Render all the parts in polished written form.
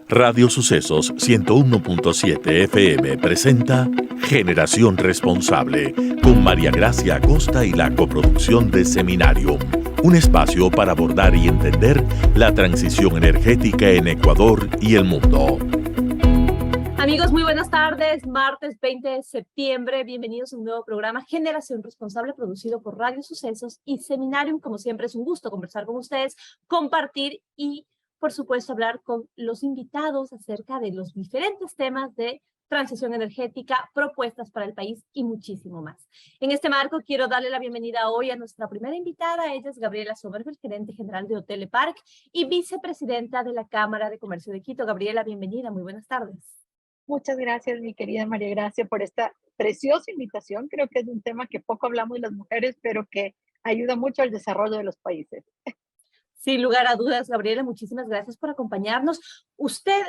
Radio Sucesos 101.7 FM presenta Generación Responsable con María Gracia Acosta y la coproducción de Seminarium, un espacio para abordar y entender la transición energética en Ecuador y el mundo. Amigos, muy buenas tardes. Martes 20 de septiembre. Bienvenidos a un nuevo programa Generación Responsable producido por Radio Sucesos y Seminarium. Como siempre, es un gusto conversar con ustedes, compartir y, por supuesto, hablar con los invitados acerca de los diferentes temas de transición energética, propuestas para el país y muchísimo más. En este marco, quiero darle la bienvenida hoy a nuestra primera invitada. Ella es Gabriela Somerville, gerente general de Hotel Park y vicepresidenta de la Cámara de Comercio de Quito. Gabriela, bienvenida. Muy buenas tardes. Muchas gracias, mi querida María Gracia, por esta preciosa invitación. Creo que es un tema que poco hablamos de las mujeres, pero que ayuda mucho al desarrollo de los países. Sin lugar a dudas, Gabriela, muchísimas gracias por acompañarnos. Usted,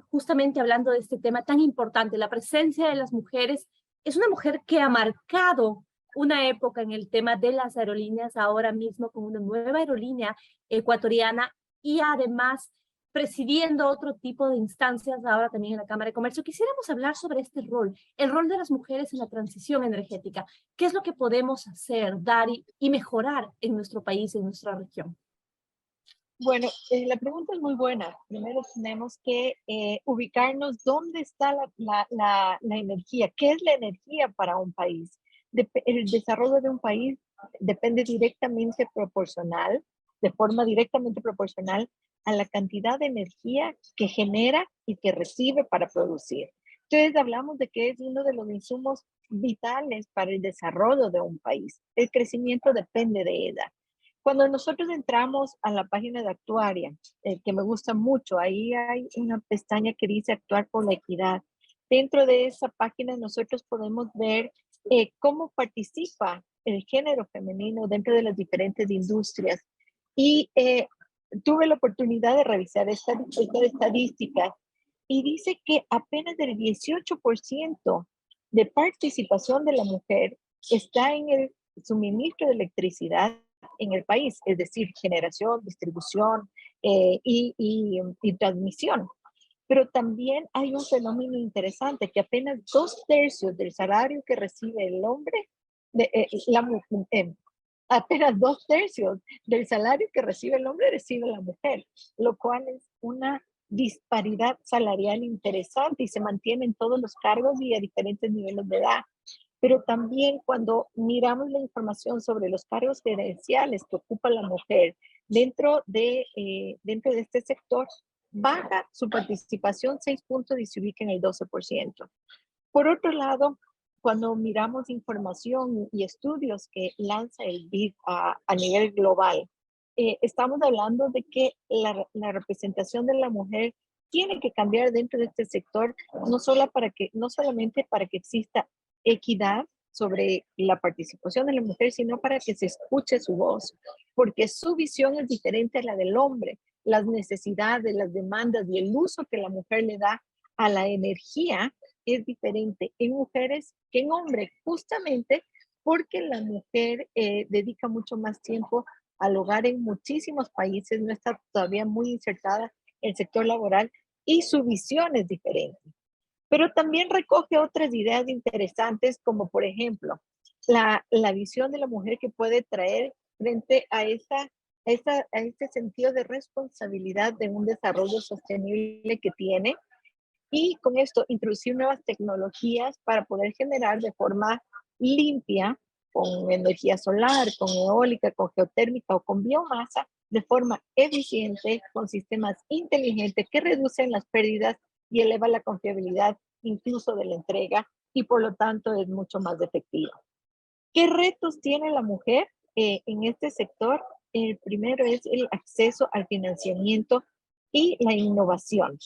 justamente hablando de este tema tan importante, la presencia de las mujeres, es una mujer que ha marcado una época en el tema de las aerolíneas, ahora mismo con una nueva aerolínea ecuatoriana y además presidiendo otro tipo de instancias ahora también en la Cámara de Comercio. Quisiéramos hablar sobre este rol, el rol de las mujeres en la transición energética. ¿Qué es lo que podemos hacer, dar y mejorar en nuestro país, en nuestra región? Bueno, la pregunta es muy buena. Primero tenemos que ubicarnos dónde está la energía. ¿Qué es la energía para un país? El desarrollo de un país depende directamente proporcional, de forma directamente proporcional a la cantidad de energía que genera y que recibe para producir. Entonces hablamos de que es uno de los insumos vitales para el desarrollo de un país. El crecimiento depende de ella. Cuando nosotros entramos a la página de Actuaria, que me gusta mucho, ahí hay una pestaña que dice Actuar por la Equidad. Dentro de esa página nosotros podemos ver cómo participa el género femenino dentro de las diferentes industrias. Y tuve la oportunidad de revisar esta estadística y dice que apenas el 18% de participación de la mujer está en el suministro de electricidad en el país, es decir, generación, distribución y transmisión. Pero también hay un fenómeno interesante, que apenas 2/3 del salario que recibe el hombre, apenas 2/3 del salario que recibe el hombre recibe la mujer, lo cual es una disparidad salarial interesante y se mantiene en todos los cargos y a diferentes niveles de edad. Pero también cuando miramos la información sobre los cargos gerenciales que ocupa la mujer dentro de este sector, baja su participación 6 puntos y se ubica en el 12%. Por otro lado, cuando miramos información y estudios que lanza el BID a nivel global, estamos hablando de que la representación de la mujer tiene que cambiar dentro de este sector, no solamente para que exista equidad sobre la participación de la mujer, sino para que se escuche su voz, porque su visión es diferente a la del hombre. Las necesidades, las demandas y el uso que la mujer le da a la energía es diferente en mujeres que en hombres, justamente porque la mujer dedica mucho más tiempo al hogar en muchísimos países, no está todavía muy insertada en el sector laboral y su visión es diferente. Pero también recoge otras ideas interesantes, como por ejemplo, la visión de la mujer que puede traer frente a este sentido de responsabilidad de un desarrollo sostenible que tiene, y con esto introducir nuevas tecnologías para poder generar de forma limpia, con energía solar, con eólica, con geotérmica o con biomasa, de forma eficiente, con sistemas inteligentes que reducen las pérdidas y elevan la confiabilidad incluso de la entrega y por lo tanto es mucho más efectiva. ¿Qué retos tiene la mujer en este sector? El primero es el acceso al financiamiento y la innovación.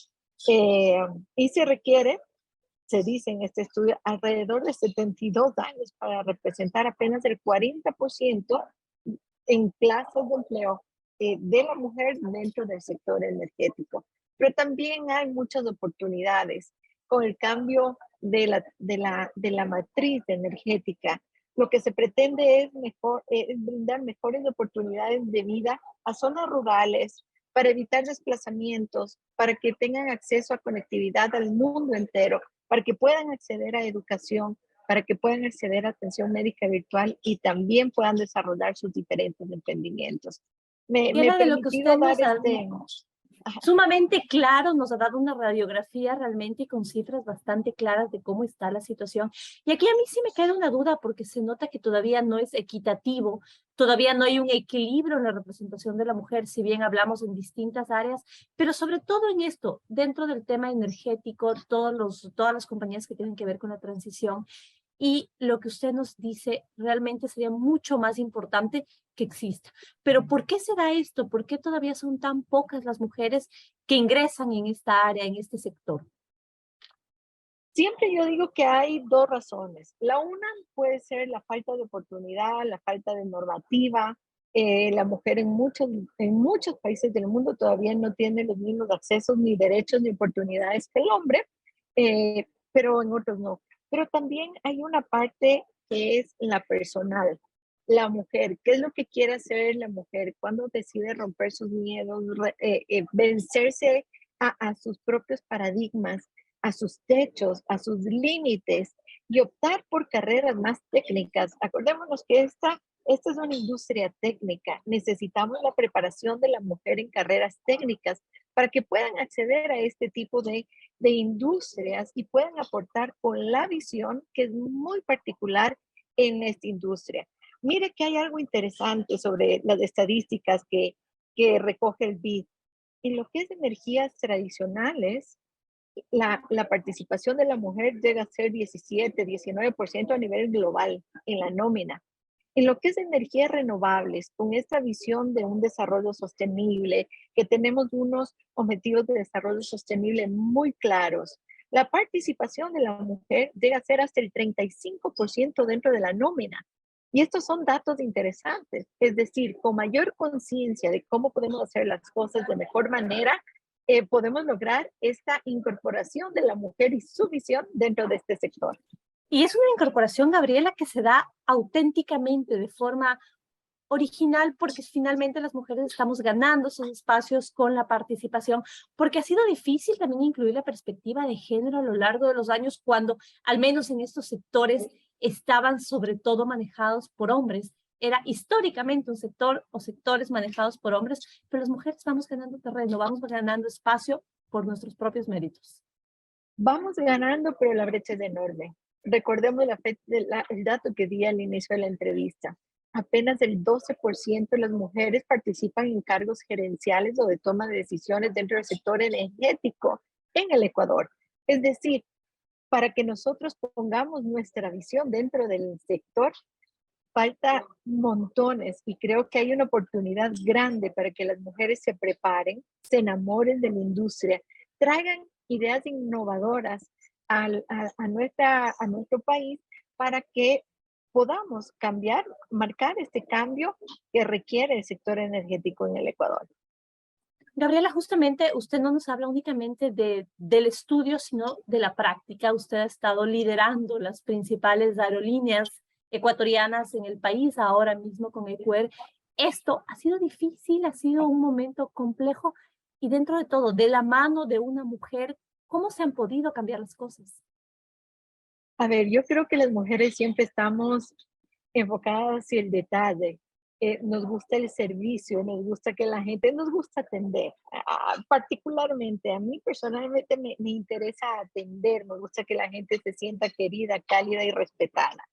Y se dice en este estudio, alrededor de 72 años para representar apenas el 40% en plazas de empleo de la mujer dentro del sector energético. Pero también hay muchas oportunidades con el cambio de la matriz energética. Lo que se pretende es brindar mejores oportunidades de vida a zonas rurales, para evitar desplazamientos, para que tengan acceso a conectividad al mundo entero, para que puedan acceder a educación, para que puedan acceder a atención médica virtual y también puedan desarrollar sus diferentes emprendimientos. Me he Queda de lo que permitido usted dar nos ha ajá. sumamente claro, nos ha dado una radiografía realmente y con cifras bastante claras de cómo está la situación. Y aquí a mí sí me queda una duda porque se nota que todavía no es equitativo, todavía no hay un equilibrio en la representación de la mujer, si bien hablamos en distintas áreas, pero sobre todo en esto, dentro del tema energético, todas las compañías que tienen que ver con la transición. Y lo que usted nos dice realmente sería mucho más importante que exista. Pero ¿por qué se da esto? ¿Por qué todavía son tan pocas las mujeres que ingresan en esta área, en este sector? Siempre yo digo que hay dos razones. La una puede ser la falta de oportunidad, la falta de normativa. La mujer en muchos países del mundo todavía no tiene los mismos accesos, ni derechos, ni oportunidades que el hombre, pero en otros no. Pero también hay una parte que es la personal. La mujer, ¿qué es lo que quiere hacer la mujer cuando decide romper sus miedos, vencerse a sus propios paradigmas, a sus techos, a sus límites y optar por carreras más técnicas? Acordémonos que esta es una industria técnica. Necesitamos la preparación de la mujer en carreras técnicas para que puedan acceder a este tipo de industrias y puedan aportar con la visión que es muy particular en esta industria. Mire que hay algo interesante sobre las estadísticas que recoge el BID. En lo que es energías tradicionales, la participación de la mujer llega a ser 17-19% a nivel global en la nómina. En lo que es energías renovables, con esta visión de un desarrollo sostenible, que tenemos unos objetivos de desarrollo sostenible muy claros, la participación de la mujer llega a ser hasta el 35% dentro de la nómina. Y estos son datos interesantes, es decir, con mayor conciencia de cómo podemos hacer las cosas de mejor manera, podemos lograr esta incorporación de la mujer y su visión dentro de este sector. Y es una incorporación, Gabriela, que se da auténticamente, de forma original, porque finalmente las mujeres estamos ganando esos espacios con la participación, porque ha sido difícil también incluir la perspectiva de género a lo largo de los años, cuando al menos en estos sectores estaban sobre todo manejados por hombres. Era históricamente un sector o sectores manejados por hombres, pero las mujeres vamos ganando terreno, vamos ganando espacio por nuestros propios méritos. Vamos ganando, pero la brecha es enorme. Recordemos el dato que di al inicio de la entrevista. Apenas el 12% de las mujeres participan en cargos gerenciales o de toma de decisiones dentro del sector energético en el Ecuador. Es decir, para que nosotros pongamos nuestra visión dentro del sector, falta montones y creo que hay una oportunidad grande para que las mujeres se preparen, se enamoren de la industria, traigan ideas innovadoras a nuestro país para que podamos cambiar, marcar este cambio que requiere el sector energético en el Ecuador. Gabriela, justamente usted no nos habla únicamente del estudio, sino de la práctica. Usted ha estado liderando las principales aerolíneas ecuatorianas en el país, ahora mismo con Ecuer. Esto ha sido difícil, ha sido un momento complejo y dentro de todo, de la mano de una mujer, ¿cómo se han podido cambiar las cosas? A ver, yo creo que las mujeres siempre estamos enfocadas hacia el detalle. Nos gusta el servicio, nos gusta que la gente, nos gusta atender. Particularmente, a mí personalmente me interesa atender, me gusta que la gente se sienta querida, cálida y respetada.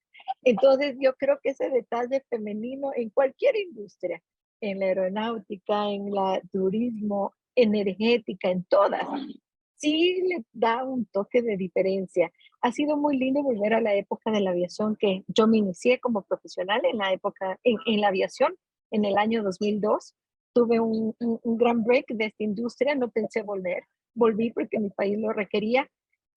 Entonces, yo creo que ese detalle femenino en cualquier industria, en la aeronáutica, en la turismo, energética, en todas, sí le da un toque de diferencia. Ha sido muy lindo volver a la época de la aviación, que yo me inicié como profesional en la época, en la aviación, en el año 2002. Tuve un gran break de esta industria, no pensé volver. Volví porque mi país lo requería.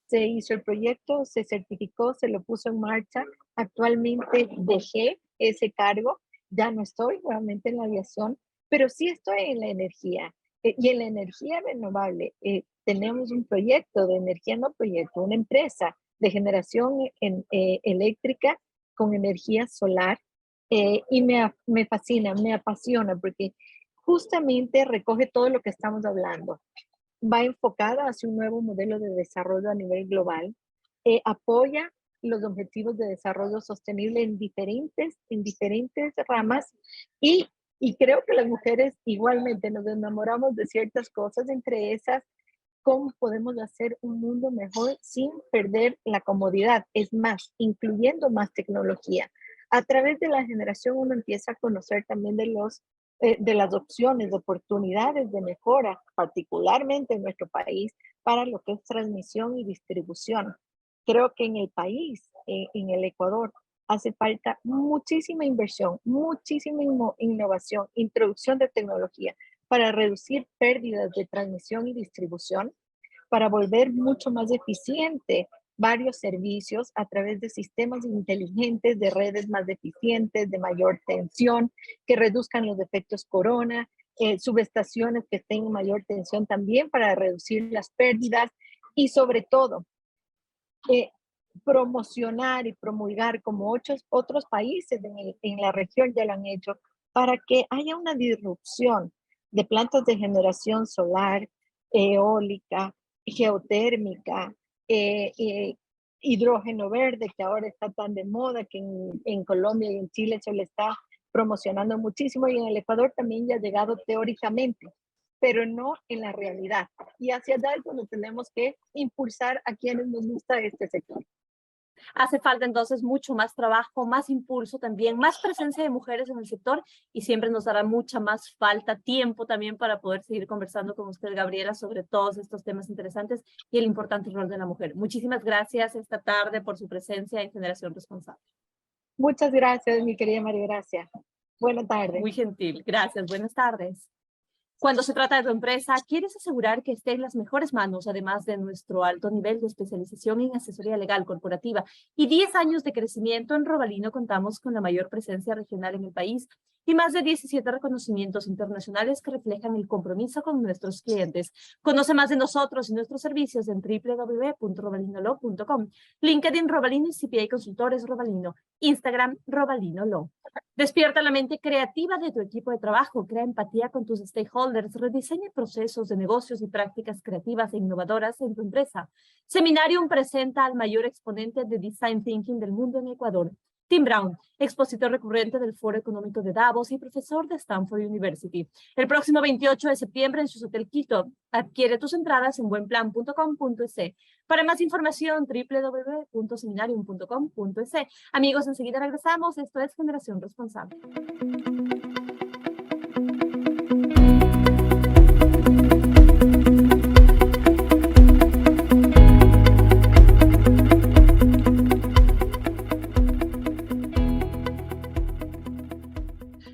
Se hizo el proyecto, se certificó, se lo puso en marcha. Actualmente dejé ese cargo, ya no estoy nuevamente en la aviación, pero sí estoy en la energía. Y en la energía renovable, tenemos un proyecto de energía, no proyecto, una empresa de generación eléctrica con energía solar, y me fascina, me apasiona, porque justamente recoge todo lo que estamos hablando. Va enfocada hacia un nuevo modelo de desarrollo a nivel global, apoya los objetivos de desarrollo sostenible en diferentes ramas y, y creo que las mujeres igualmente nos enamoramos de ciertas cosas, entre esas, cómo podemos hacer un mundo mejor sin perder la comodidad, es más, incluyendo más tecnología. A través de la generación uno empieza a conocer también de las opciones, de oportunidades de mejora, particularmente en nuestro país, para lo que es transmisión y distribución. Creo que en el país, en el Ecuador, hace falta muchísima inversión, muchísima innovación, introducción de tecnología para reducir pérdidas de transmisión y distribución, para volver mucho más eficiente varios servicios a través de sistemas inteligentes, de redes más eficientes, de mayor tensión, que reduzcan los efectos corona, subestaciones que tengan mayor tensión también para reducir las pérdidas y sobre todo promocionar y promulgar como otros países en la región ya lo han hecho para que haya una disrupción de plantas de generación solar, eólica, geotérmica, hidrógeno verde, que ahora está tan de moda, que en Colombia y en Chile se le está promocionando muchísimo y en el Ecuador también ya ha llegado teóricamente, pero no en la realidad. Y hacia allá es donde tenemos que impulsar a quienes nos gusta este sector. Hace falta entonces mucho más trabajo, más impulso también, más presencia de mujeres en el sector y siempre nos dará mucha más falta tiempo también para poder seguir conversando con usted, Gabriela, sobre todos estos temas interesantes y el importante rol de la mujer. Muchísimas gracias esta tarde por su presencia en Generación Responsable. Muchas gracias, mi querida María Gracia. Buenas tardes. Muy gentil. Gracias. Buenas tardes. Cuando se trata de tu empresa, quieres asegurar que esté en las mejores manos, además de nuestro alto nivel de especialización en asesoría legal corporativa y 10 años de crecimiento. En Rovalino contamos con la mayor presencia regional en el país y más de 17 reconocimientos internacionales que reflejan el compromiso con nuestros clientes. Conoce más de nosotros y nuestros servicios en www.rovalinolaw.com. LinkedIn Rovalino y CPA Consultores Rovalino. Instagram Rovalino Law. Despierta la mente creativa de tu equipo de trabajo, crea empatía con tus stakeholders, rediseña procesos de negocios y prácticas creativas e innovadoras en tu empresa. Seminarium presenta al mayor exponente de Design Thinking del mundo en Ecuador, Tim Brown, expositor recurrente del Foro Económico de Davos y profesor de Stanford University. El próximo 28 de septiembre en su Hotel Quito. Adquiere tus entradas en buenplan.com.es. Para más información, www.seminarium.com.es. Amigos, enseguida regresamos. Esto es Generación Responsable.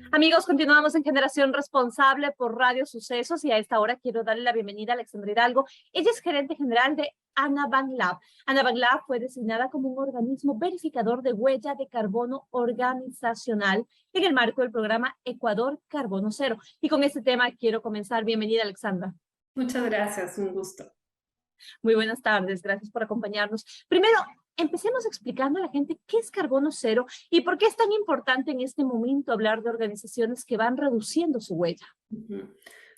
Amigos, continuamos en Generación Responsable por Radio Sucesos y a esta hora quiero darle la bienvenida a Alexandra Hidalgo. Ella es gerente general de Anabank Lab. Anabank Lab fue designada como un organismo verificador de huella de carbono organizacional en el marco del programa Ecuador Carbono Cero. Y con este tema quiero comenzar. Bienvenida, Alexandra. Muchas gracias, un gusto. Muy buenas tardes, gracias por acompañarnos. Primero, empecemos explicando a la gente qué es carbono cero y por qué es tan importante en este momento hablar de organizaciones que van reduciendo su huella.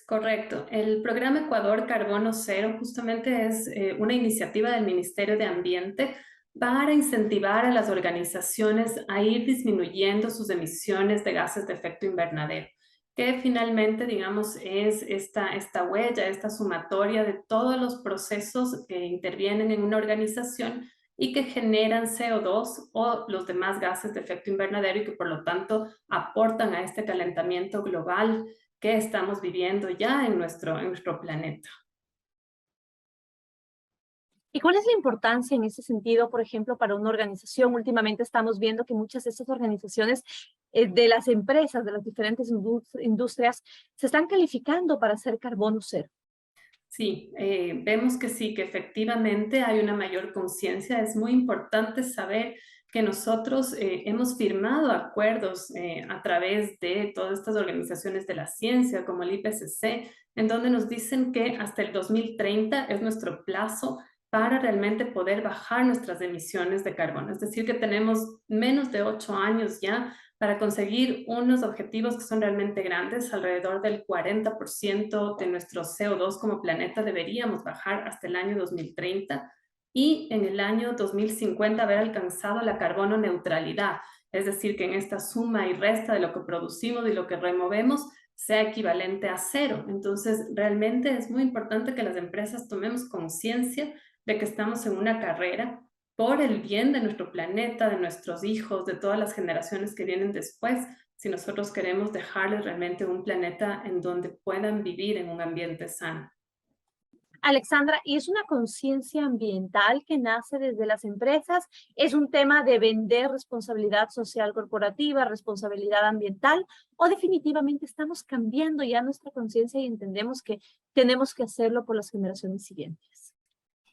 Correcto. El programa Ecuador Carbono Cero justamente es una iniciativa del Ministerio de Ambiente para incentivar a las organizaciones a ir disminuyendo sus emisiones de gases de efecto invernadero, que finalmente, digamos, es esta huella, esta sumatoria de todos los procesos que intervienen en una organización y que generan CO2 o los demás gases de efecto invernadero y que por lo tanto aportan a este calentamiento global que estamos viviendo ya en nuestro planeta. ¿Y cuál es la importancia en ese sentido, por ejemplo, para una organización? Últimamente estamos viendo que muchas de estas organizaciones de las empresas, de las diferentes industrias, se están calificando para hacer carbono cero. Sí, vemos que sí, que efectivamente hay una mayor conciencia. Es muy importante saber que nosotros hemos firmado acuerdos a través de todas estas organizaciones de la ciencia, como el IPCC, en donde nos dicen que hasta el 2030 es nuestro plazo para realmente poder bajar nuestras emisiones de carbono. Es decir, que tenemos menos de 8 años ya para conseguir unos objetivos que son realmente grandes. Alrededor del 40% de nuestro CO2 como planeta deberíamos bajar hasta el año 2030 y en el año 2050 haber alcanzado la carbono neutralidad. Es decir, que en esta suma y resta de lo que producimos y lo que removemos sea equivalente a cero. Entonces, realmente es muy importante que las empresas tomemos conciencia de que estamos en una carrera por el bien de nuestro planeta, de nuestros hijos, de todas las generaciones que vienen después, si nosotros queremos dejarles realmente un planeta en donde puedan vivir en un ambiente sano. Alexandra, ¿y es una conciencia ambiental que nace desde las empresas? ¿Es un tema de vender responsabilidad social corporativa, responsabilidad ambiental? ¿O definitivamente estamos cambiando ya nuestra conciencia y entendemos que tenemos que hacerlo por las generaciones siguientes?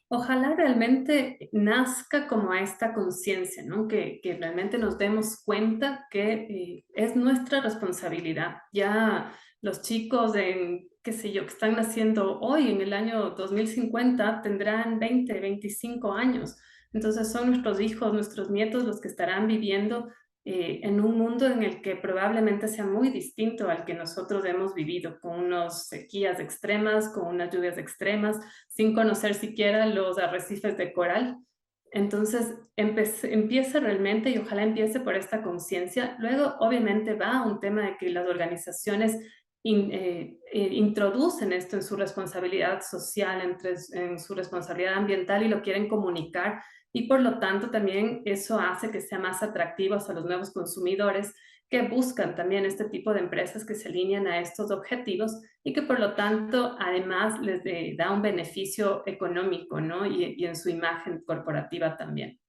Ojalá realmente nazca como esta conciencia, ¿no? Que realmente nos demos cuenta que es nuestra responsabilidad. Ya los chicos qué sé yo, que están naciendo hoy en el año 2050 tendrán 20, 25 años. Entonces son nuestros hijos, nuestros nietos los que estarán viviendo en un mundo en el que probablemente sea muy distinto al que nosotros hemos vivido, con unas sequías extremas, con unas lluvias extremas, sin conocer siquiera los arrecifes de coral. Entonces empieza realmente, y ojalá empiece por esta conciencia. Luego, obviamente, va a un tema de que las organizaciones introducen esto en su responsabilidad social, en su responsabilidad ambiental y lo quieren comunicar. Y por lo tanto, también eso hace que sea más atractivos a los nuevos consumidores que buscan también este tipo de empresas que se alinean a estos objetivos y que por lo tanto además les da un beneficio económico, ¿no? Y en su imagen corporativa también.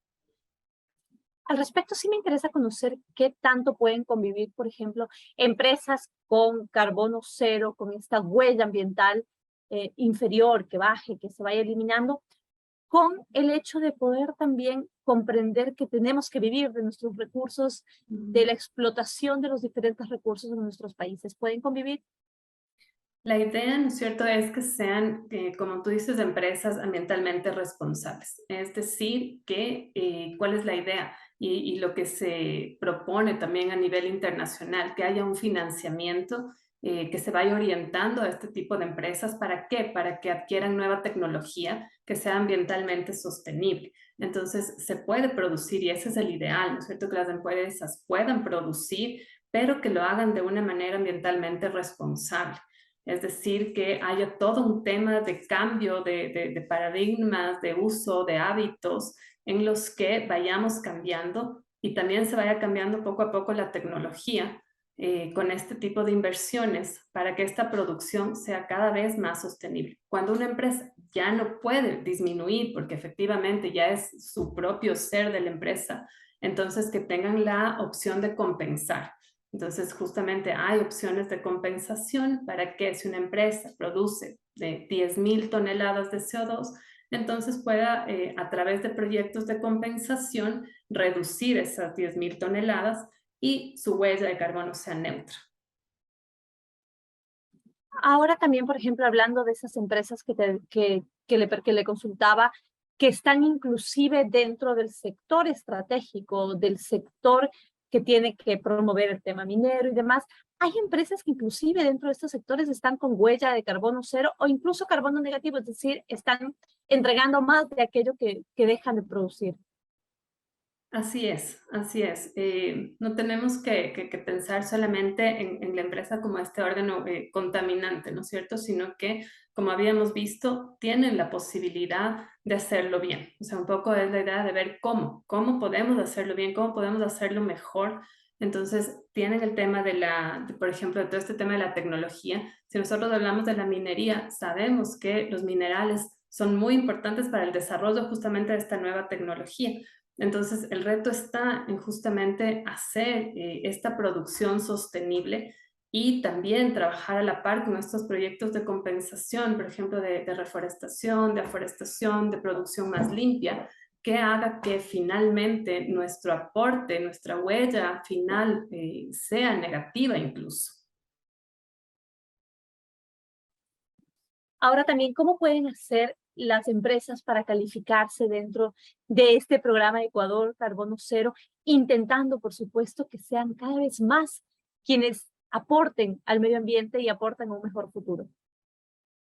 Al respecto, sí me interesa conocer qué tanto pueden convivir, por ejemplo, empresas con carbono cero, con esta huella ambiental inferior, que baje, que se vaya eliminando, con el hecho de poder también comprender que tenemos que vivir de nuestros recursos, de la explotación de los diferentes recursos de nuestros países. ¿Pueden convivir? La idea, ¿no es cierto?, es que sean, como tú dices, empresas ambientalmente responsables. Es decir, ¿cuál es la idea? Y lo que se propone también a nivel internacional, que haya un financiamiento que se vaya orientando a este tipo de empresas. ¿Para qué? Para que adquieran nueva tecnología que sea ambientalmente sostenible. Entonces, se puede producir, y ese es el ideal, ¿no es cierto?, que las empresas puedan producir, pero que lo hagan de una manera ambientalmente responsable. Es decir, que haya todo un tema de cambio de paradigmas, de uso, de hábitos en los que vayamos cambiando y también se vaya cambiando poco a poco la tecnología con este tipo de inversiones para que esta producción sea cada vez más sostenible. Cuando una empresa ya no puede disminuir porque efectivamente ya es su propio ser de la empresa, entonces que tengan la opción de compensar. Entonces, justamente hay opciones de compensación para que si una empresa produce de 10.000 toneladas de CO2, entonces pueda, a través de proyectos de compensación, reducir esas 10.000 toneladas y su huella de carbono sea neutra. Ahora también, por ejemplo, hablando de esas empresas que le consultaba, que están inclusive dentro del sector estratégico, del sector que tiene que promover el tema minero y demás. Hay empresas que inclusive dentro de estos sectores están con huella de carbono cero o incluso carbono negativo, es decir, están entregando más de aquello que dejan de producir. Así es, así es. No tenemos que pensar solamente en la empresa como este órgano contaminante, ¿no es cierto? Sino que, como habíamos visto, tienen la posibilidad de hacerlo bien. O sea, un poco es la idea de ver cómo podemos hacerlo bien, cómo podemos hacerlo mejor. Entonces, tienen el tema por ejemplo, de todo este tema de la tecnología. Si nosotros hablamos de la minería, sabemos que los minerales son muy importantes para el desarrollo justamente de esta nueva tecnología. Entonces, el reto está en justamente hacer esta producción sostenible y también trabajar a la par con estos proyectos de compensación, por ejemplo, de reforestación, de aforestación, de producción más limpia, que haga que finalmente nuestro aporte, nuestra huella final sea negativa incluso. Ahora también, ¿cómo pueden hacer las empresas para calificarse dentro de este programa Ecuador Carbono Cero, intentando, por supuesto, que sean cada vez más quienes aporten al medio ambiente y aporten a un mejor futuro?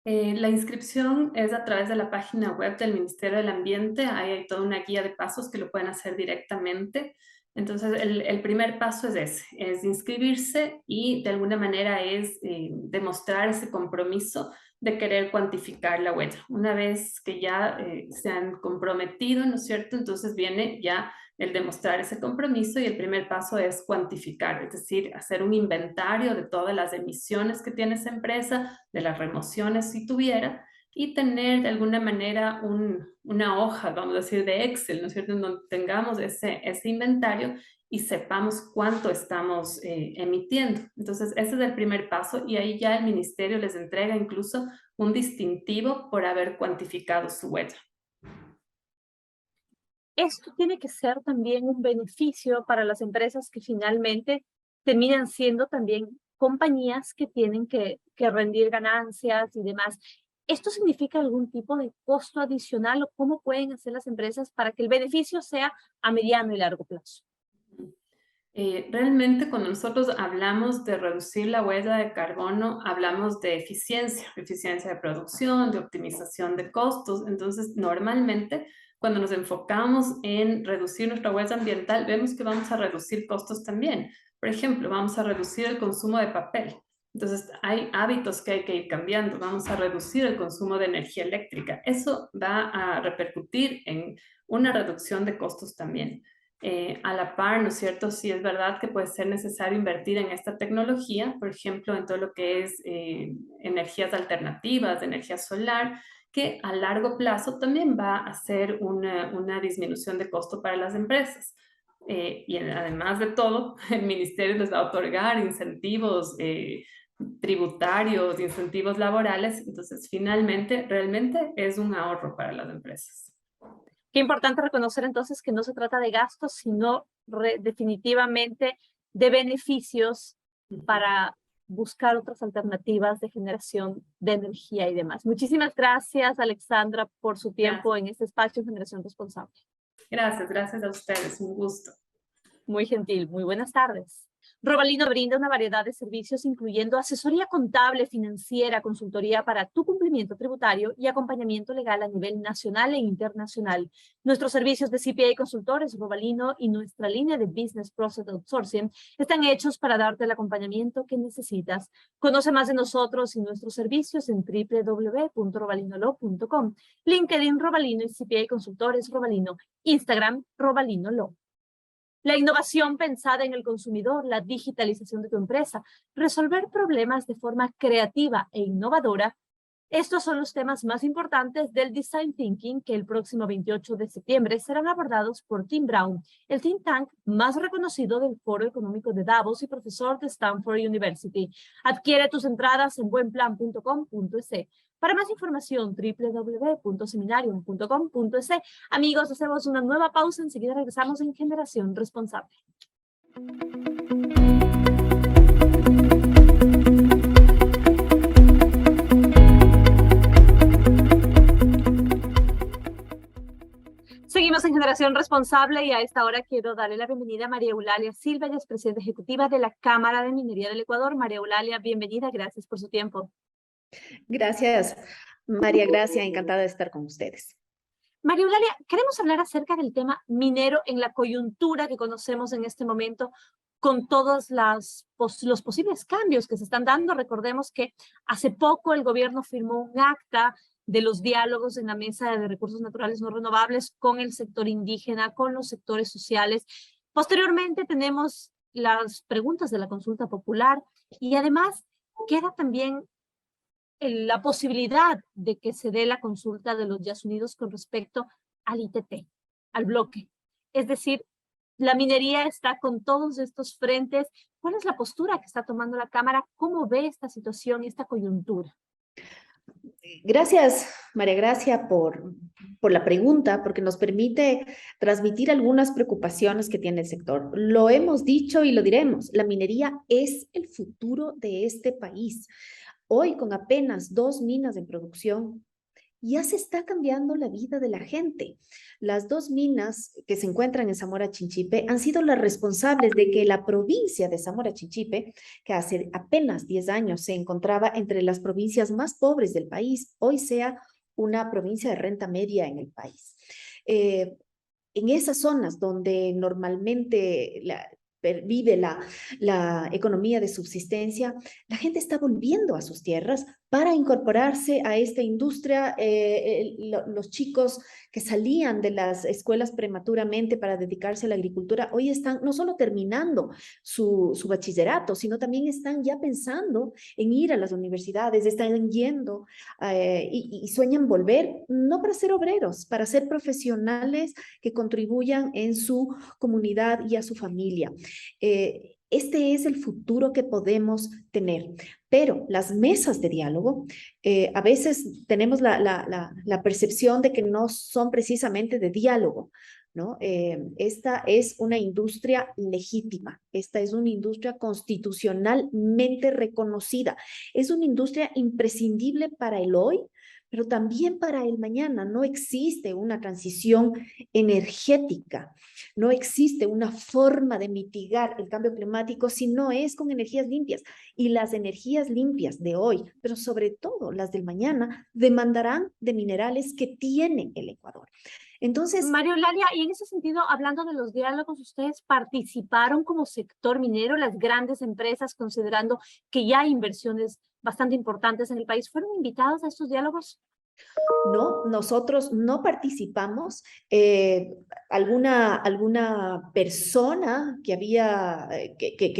La inscripción es a través de la página web del Ministerio del Ambiente. Ahí hay toda una guía de pasos que lo pueden hacer directamente. Entonces, el primer paso es ese, es inscribirse y de alguna manera es demostrar ese compromiso de querer cuantificar la huella. Una vez que ya se han comprometido, ¿no es cierto? Entonces viene ya el demostrar ese compromiso y el primer paso es cuantificar, es decir, hacer un inventario de todas las emisiones que tiene esa empresa, de las remociones si tuviera, y tener de alguna manera una hoja, vamos a decir, de Excel, ¿no es cierto?, en donde tengamos ese inventario y sepamos cuánto estamos emitiendo. Entonces, ese es el primer paso y ahí ya el ministerio les entrega incluso un distintivo por haber cuantificado su huella. Esto tiene que ser también un beneficio para las empresas que finalmente terminan siendo también compañías que tienen que rendir ganancias y demás. ¿Esto significa algún tipo de costo adicional o cómo pueden hacer las empresas para que el beneficio sea a mediano y largo plazo? Realmente cuando nosotros hablamos de reducir la huella de carbono, hablamos de eficiencia de producción, de optimización de costos. Entonces, normalmente cuando nos enfocamos en reducir nuestra huella ambiental, vemos que vamos a reducir costos también. Por ejemplo, vamos a reducir el consumo de papel. Entonces, hay hábitos que hay que ir cambiando. Vamos a reducir el consumo de energía eléctrica. Eso va a repercutir en una reducción de costos también. A la par, ¿no es cierto? Sí es verdad que puede ser necesario invertir en esta tecnología, por ejemplo, en todo lo que es energías alternativas, de energía solar, que a largo plazo también va a ser una disminución de costo para las empresas. Y además de todo, el ministerio les va a otorgar incentivos tributarios, incentivos laborales, entonces finalmente realmente es un ahorro para las empresas. Qué importante reconocer entonces que no se trata de gastos, sino definitivamente de beneficios para buscar otras alternativas de generación de energía y demás. Muchísimas gracias, Alexandra, por su tiempo en este espacio de Generación Responsable. Gracias a ustedes, un gusto. Muy gentil, muy buenas tardes. Robalino brinda una variedad de servicios incluyendo asesoría contable, financiera, consultoría para tu cumplimiento tributario y acompañamiento legal a nivel nacional e internacional. Nuestros servicios de CPA Consultores Robalino y nuestra línea de Business Process Outsourcing están hechos para darte el acompañamiento que necesitas. Conoce más de nosotros y nuestros servicios en www.robalinolo.com. LinkedIn Robalino y CPA Consultores Robalino. Instagram Robalino Law. La innovación pensada en el consumidor, la digitalización de tu empresa, resolver problemas de forma creativa e innovadora. Estos son los temas más importantes del Design Thinking que el próximo 28 de septiembre serán abordados por Tim Brown, el think tank más reconocido del Foro Económico de Davos y profesor de Stanford University. Adquiere tus entradas en buenplan.com.es. Para más información, www.seminarium.com.es. Amigos, hacemos una nueva pausa. Enseguida regresamos en Generación Responsable. Seguimos en Generación Responsable y a esta hora quiero darle la bienvenida a María Eulalia Silva, ella es presidenta ejecutiva de la Cámara de Minería del Ecuador. María Eulalia, bienvenida, gracias por su tiempo. Gracias, María Gracia, encantada de estar con ustedes. María Eulalia, queremos hablar acerca del tema minero en la coyuntura que conocemos en este momento con todos los posibles cambios que se están dando. Recordemos que hace poco el gobierno firmó un acta de los diálogos en la Mesa de Recursos Naturales No Renovables con el sector indígena, con los sectores sociales. Posteriormente tenemos las preguntas de la consulta popular y además queda también la posibilidad de que se dé la consulta de los Estados Unidos con respecto al ITT, al bloque. Es decir, la minería está con todos estos frentes. ¿Cuál es la postura que está tomando la Cámara? ¿Cómo ve esta situación y esta coyuntura? Gracias, María Gracia, por la pregunta, porque nos permite transmitir algunas preocupaciones que tiene el sector. Lo hemos dicho y lo diremos, la minería es el futuro de este país. Hoy, con apenas 2 minas en producción ya se está cambiando la vida de la gente. Las 2 minas que se encuentran en Zamora Chinchipe han sido las responsables de que la provincia de Zamora Chinchipe, que hace apenas 10 años se encontraba entre las provincias más pobres del país, hoy sea una provincia de renta media en el país. En esas zonas donde normalmente vive la economía de subsistencia, la gente está volviendo a sus tierras para incorporarse a esta industria. Los chicos que salían de las escuelas prematuramente para dedicarse a la agricultura, hoy están no solo terminando su bachillerato, sino también están ya pensando en ir a las universidades, están yendo y sueñan volver, no para ser obreros, para ser profesionales que contribuyan en su comunidad y a su familia. Este es el futuro que podemos tener. Pero las mesas de diálogo, a veces tenemos la percepción de que no son precisamente de diálogo, ¿no? Esta es una industria legítima, esta es una industria constitucionalmente reconocida, es una industria imprescindible para el hoy, pero también para el mañana. No existe una transición energética, no existe una forma de mitigar el cambio climático si no es con energías limpias. Y las energías limpias de hoy, pero sobre todo las del mañana, demandarán de minerales que tiene el Ecuador. Entonces, María Eulalia, y en ese sentido, hablando de los diálogos, ¿ustedes participaron como sector minero, las grandes empresas, considerando que ya hay inversiones bastante importantes en el país, fueron invitados a estos diálogos? no, nosotros no participamos. Alguna persona que había,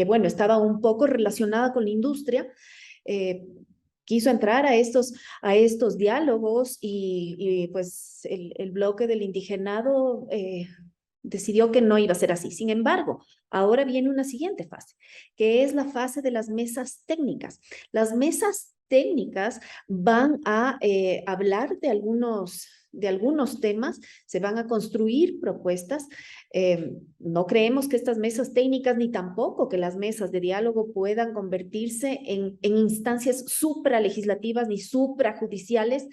bueno, estaba un poco relacionada con la industria, quiso entrar a estos diálogos y pues el bloque del indigenado decidió que no iba a ser así. Sin embargo, ahora viene una siguiente fase, que es la fase de las mesas técnicas. Las mesas técnicas van a hablar de algunos temas, se van a construir propuestas. No creemos que estas mesas técnicas ni tampoco que las mesas de diálogo puedan convertirse en instancias supralegislativas ni suprajudiciales,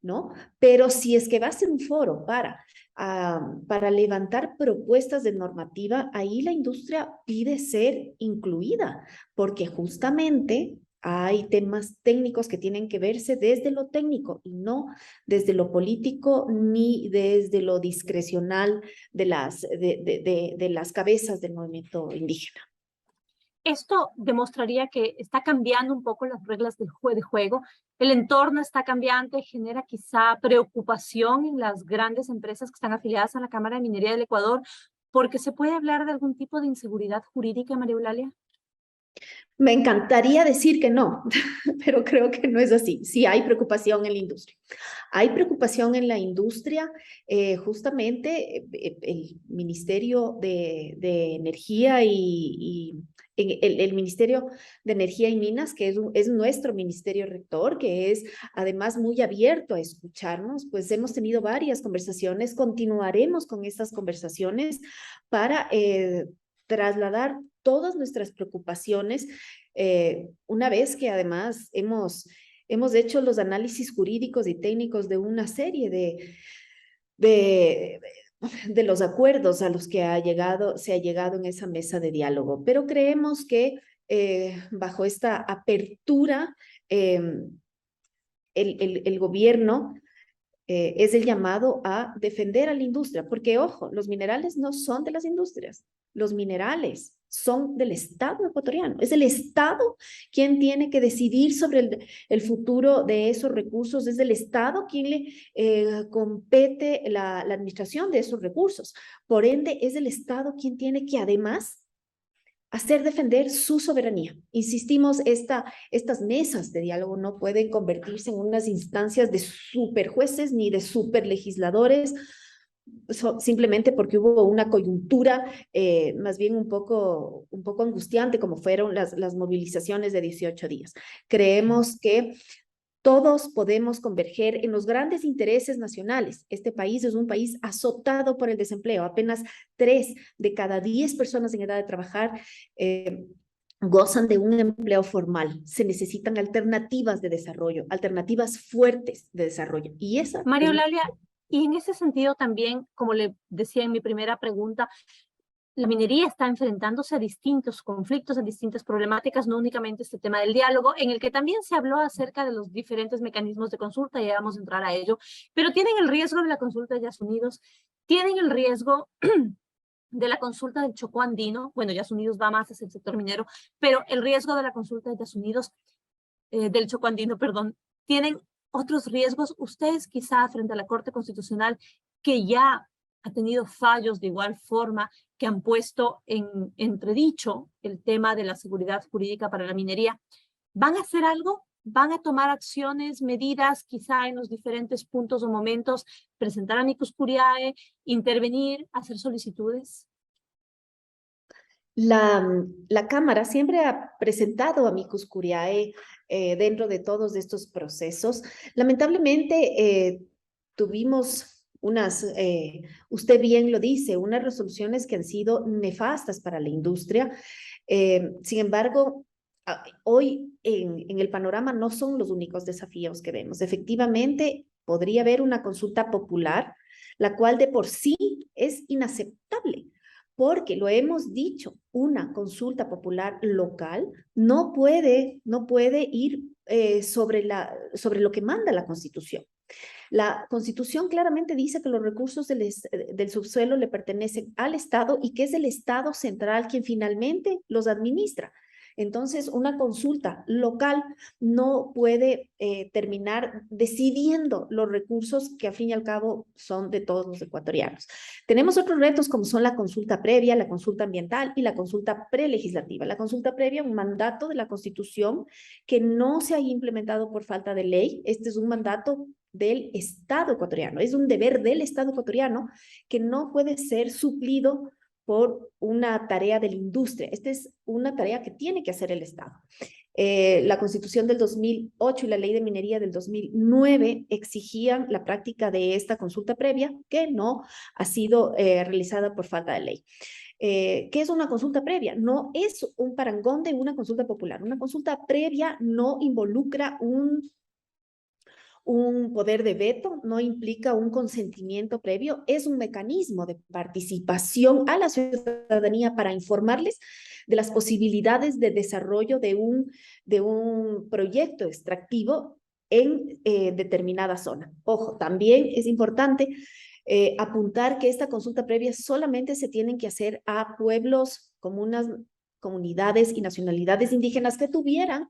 ¿no? Pero si es que va a ser un foro para levantar propuestas de normativa, ahí la industria pide ser incluida, porque justamente hay temas técnicos que tienen que verse desde lo técnico y no desde lo político ni desde lo discrecional de las cabezas del movimiento indígena. Esto demostraría que está cambiando un poco las reglas de juego. El entorno está cambiante, genera quizá preocupación en las grandes empresas que están afiliadas a la Cámara de Minería del Ecuador, porque se puede hablar de algún tipo de inseguridad jurídica, María Eulalia. Me encantaría decir que no, pero creo que no es así. Sí hay preocupación en la industria. Hay preocupación en la industria. Justamente el Ministerio de Energía y el Ministerio de Energía y Minas, que es nuestro ministerio rector, que es además muy abierto a escucharnos, pues hemos tenido varias conversaciones, continuaremos con estas conversaciones para trasladar todas nuestras preocupaciones, una vez que además hemos hecho los análisis jurídicos y técnicos de una serie de los acuerdos a los que se ha llegado en esa mesa de diálogo. Pero creemos que bajo esta apertura, el gobierno es el llamado a defender a la industria, porque ojo, los minerales no son de las industrias, los minerales son del Estado ecuatoriano. Es el Estado quien tiene que decidir sobre el futuro de esos recursos, es el Estado quien le compete la administración de esos recursos. Por ende, es el Estado quien tiene que además hacer defender su soberanía. Insistimos, estas mesas de diálogo no pueden convertirse en unas instancias de superjueces ni de superlegisladores, simplemente porque hubo una coyuntura más bien un poco angustiante, como fueron las movilizaciones de 18 días. Creemos que todos podemos converger en los grandes intereses nacionales. Este país es un país azotado por el desempleo. Apenas 3 de cada 10 personas en edad de trabajar gozan de un empleo formal. Se necesitan alternativas de desarrollo, alternativas fuertes de desarrollo. Y esa María es... Eulalia, y en ese sentido también, como le decía en mi primera pregunta, la minería está enfrentándose a distintos conflictos, a distintas problemáticas, no únicamente este tema del diálogo, en el que también se habló acerca de los diferentes mecanismos de consulta, ya vamos a entrar a ello, pero tienen el riesgo de la consulta de Yas Unidos, tienen el riesgo de la consulta del Chocó Andino, bueno, Yas Unidos va más hacia el sector minero, pero el riesgo de la consulta de Yas Unidos, del Chocó Andino, perdón, tienen otros riesgos. Ustedes quizá frente a la Corte Constitucional, que ya ha tenido fallos de igual forma, que han puesto en entredicho el tema de la seguridad jurídica para la minería, ¿van a hacer algo? ¿Van a tomar acciones, medidas, quizá en los diferentes puntos o momentos, presentar amicus curiae, intervenir, hacer solicitudes? La Cámara siempre ha presentado amicus curiae dentro de todos estos procesos. Lamentablemente tuvimos unas, usted bien lo dice, unas resoluciones que han sido nefastas para la industria. Sin embargo, hoy en el panorama no son los únicos desafíos que vemos. Efectivamente, podría haber una consulta popular, la cual de por sí es inaceptable. Porque lo hemos dicho, una consulta popular local no puede ir sobre lo que manda la Constitución. La Constitución claramente dice que los recursos del subsuelo le pertenecen al Estado y que es el Estado central quien finalmente los administra. Entonces, una consulta local no puede terminar decidiendo los recursos que, al fin y al cabo, son de todos los ecuatorianos. Tenemos otros retos como son la consulta previa, la consulta ambiental y la consulta prelegislativa. La consulta previa, un mandato de la Constitución que no se ha implementado por falta de ley. Este es un mandato del Estado ecuatoriano, es un deber del Estado ecuatoriano que no puede ser suplido por una tarea de la industria. Esta es una tarea que tiene que hacer el Estado. La Constitución del 2008 y la Ley de Minería del 2009 exigían la práctica de esta consulta previa, que no ha sido realizada por falta de ley. ¿Qué es una consulta previa? No es un parangón de una consulta popular. Una consulta previa no involucra un poder de veto, no implica un consentimiento previo, es un mecanismo de participación a la ciudadanía para informarles de las posibilidades de desarrollo de un proyecto extractivo en determinada zona. Ojo, también es importante apuntar que esta consulta previa solamente se tienen que hacer a pueblos, comunas, comunidades y nacionalidades indígenas que estuvieran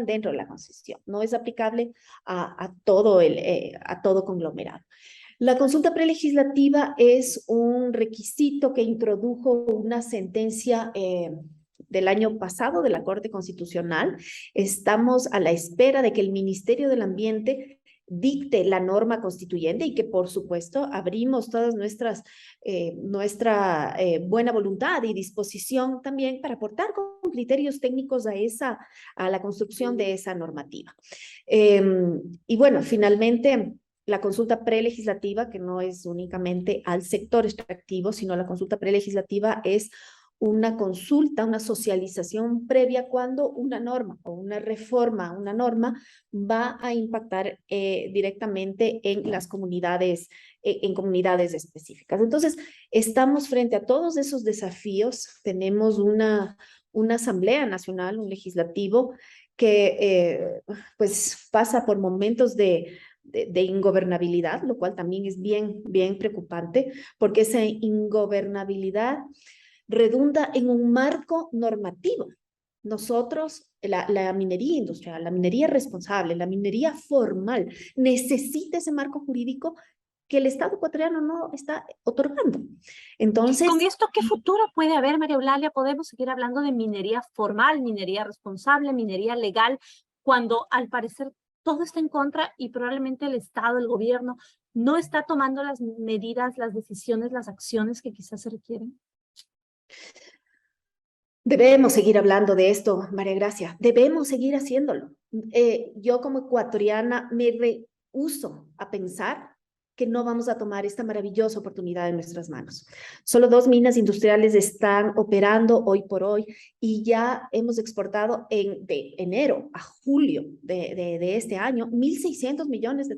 dentro de la concesión. No es aplicable a todo conglomerado. La consulta prelegislativa es un requisito que introdujo una sentencia del año pasado de la Corte Constitucional. Estamos a la espera de que el Ministerio del Ambiente dicte la norma constituyente y que, por supuesto, abrimos todas nuestra buena voluntad y disposición también para aportar con criterios técnicos a la construcción de esa normativa. Y bueno, finalmente, la consulta prelegislativa, que no es únicamente al sector extractivo, sino la consulta prelegislativa es una consulta, una socialización previa cuando una norma o una reforma, una norma va a impactar directamente en las comunidades, en comunidades específicas. Entonces, estamos frente a todos esos desafíos. Tenemos una Asamblea Nacional, un legislativo que pues pasa por momentos de ingobernabilidad, lo cual también es bien preocupante, porque esa ingobernabilidad redunda en un marco normativo. Nosotros, la minería industrial, la minería responsable, la minería formal, necesita ese marco jurídico que el Estado ecuatoriano no está otorgando. Entonces, ¿con esto qué futuro puede haber, María Eulalia? ¿Podemos seguir hablando de minería formal, minería responsable, minería legal, cuando al parecer todo está en contra y probablemente el Estado, el gobierno, no está tomando las medidas, las decisiones, las acciones que quizás se requieren? Debemos seguir hablando de esto, María Gracia. Debemos seguir haciéndolo. Yo como ecuatoriana me rehúso a pensar que no vamos a tomar esta maravillosa oportunidad en nuestras manos. Solo 2 minas industriales están operando hoy por hoy y ya hemos exportado de enero a julio de este año $1.600 millones.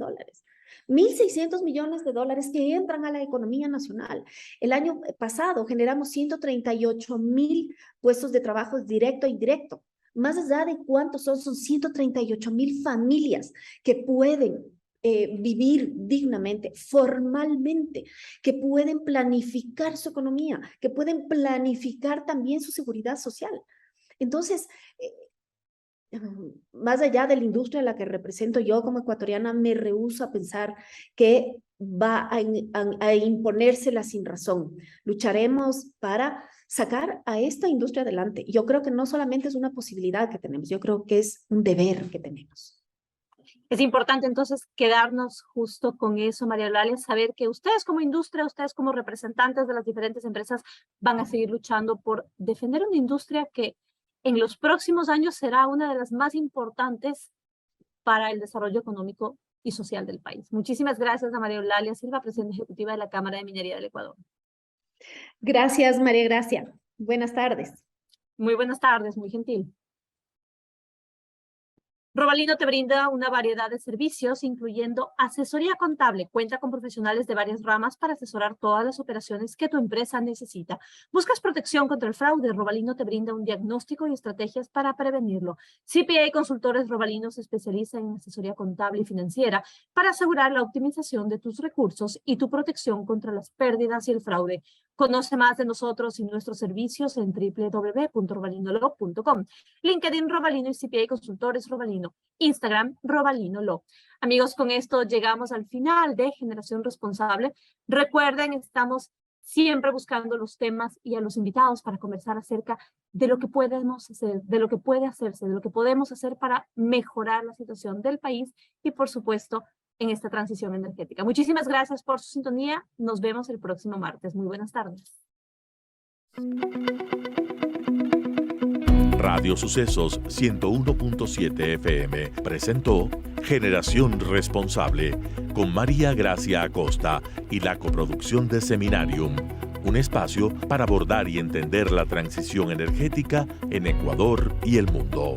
1.600 millones de dólares que entran a la economía nacional. El año pasado generamos 138,000 puestos de trabajo directo e indirecto. Más allá de cuántos son 138,000 familias que pueden vivir dignamente, formalmente, que pueden planificar su economía, que pueden planificar también su seguridad social. Entonces, más allá de la industria a la que represento yo como ecuatoriana, me rehúso a pensar que va a imponérsela sin razón. Lucharemos para sacar a esta industria adelante. Yo creo que no solamente es una posibilidad que tenemos, yo creo que es un deber que tenemos. Es importante entonces quedarnos justo con eso, María Eulalia, saber que ustedes como industria, ustedes como representantes de las diferentes empresas van a seguir luchando por defender una industria que en los próximos años será una de las más importantes para el desarrollo económico y social del país. Muchísimas gracias a María Eulalia Silva, presidenta ejecutiva de la Cámara de Minería del Ecuador. Gracias, María Gracia. Buenas tardes. Muy buenas tardes, muy gentil. Robalino te brinda una variedad de servicios, incluyendo asesoría contable. Cuenta con profesionales de varias ramas para asesorar todas las operaciones que tu empresa necesita. ¿Buscas protección contra el fraude? Robalino te brinda un diagnóstico y estrategias para prevenirlo. CPA Consultores Robalino se especializa en asesoría contable y financiera para asegurar la optimización de tus recursos y tu protección contra las pérdidas y el fraude. Conoce más de nosotros y nuestros servicios en www.robalinolaw.com. LinkedIn Robalino y CPA Consultores Robalino. Instagram Robalino Law. Amigos, con esto llegamos al final de Generación Responsable. Recuerden, estamos siempre buscando los temas y a los invitados para conversar acerca de lo que podemos hacer, de lo que puede hacerse, de lo que podemos hacer para mejorar la situación del país y, por supuesto, en esta transición energética. Muchísimas gracias por su sintonía. Nos vemos el próximo martes. Muy buenas tardes. Radio Sucesos 101.7 FM presentó Generación Responsable con María Gracia Acosta y la coproducción de Seminarium, un espacio para abordar y entender la transición energética en Ecuador y el mundo.